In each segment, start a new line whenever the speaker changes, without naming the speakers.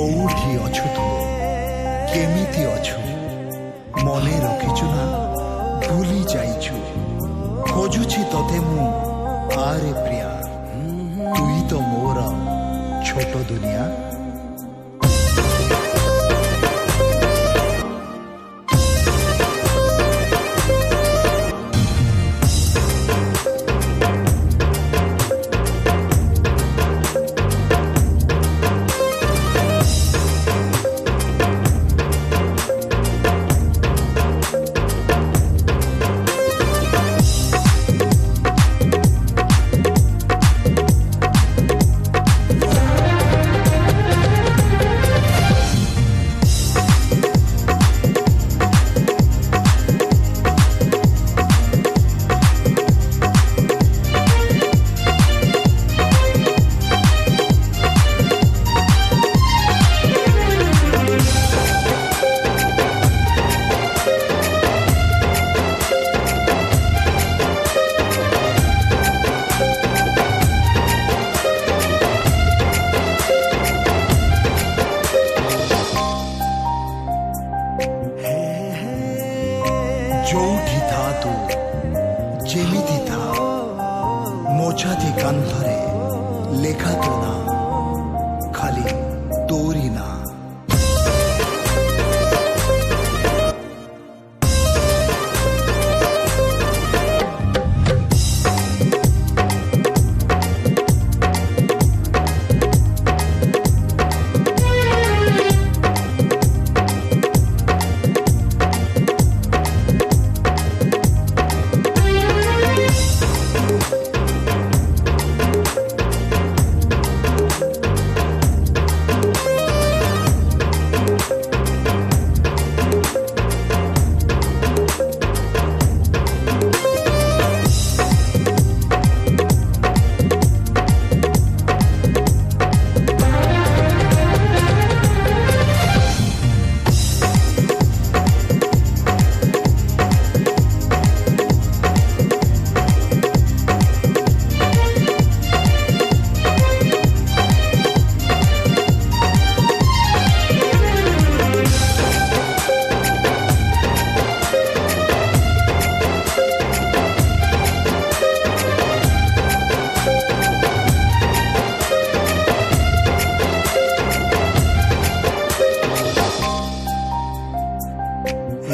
କୋଉଠି ଅଛୁ ତୁ, କେମିତି ଅଛୁ, ମନେ ରଖିଛୁ ନା ଭୁଲି ଯାଇଛୁ। ଖୋଜୁଛି ତତେ ମୁଁ, ଆରେ ପ୍ରିୟା, ତୁଇ ତ ମୋର ଛୋଟ ଦୁନିଆ। ଯୋଉଠି ଥା ତୁ, ଯେମିତି ଥା, ମୋ ଛାତି କାନ୍ଥରେ ଲେଖା ତୋ ନା, ଖାଲି ତୋରି ନା।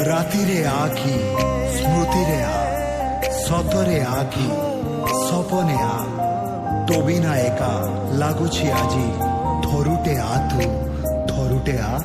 ରାତିରେ ଆଖି ସ୍ମୃତିରେ ଆ, ସତରେ ଆଖି ସପନେ ଆ, ତୋ ବିନା ଏକା ଲାଗୁଛି ଆଜି, ଥରୁଟେ ଆ ତୁ, ଥରୁଟେ ଆ।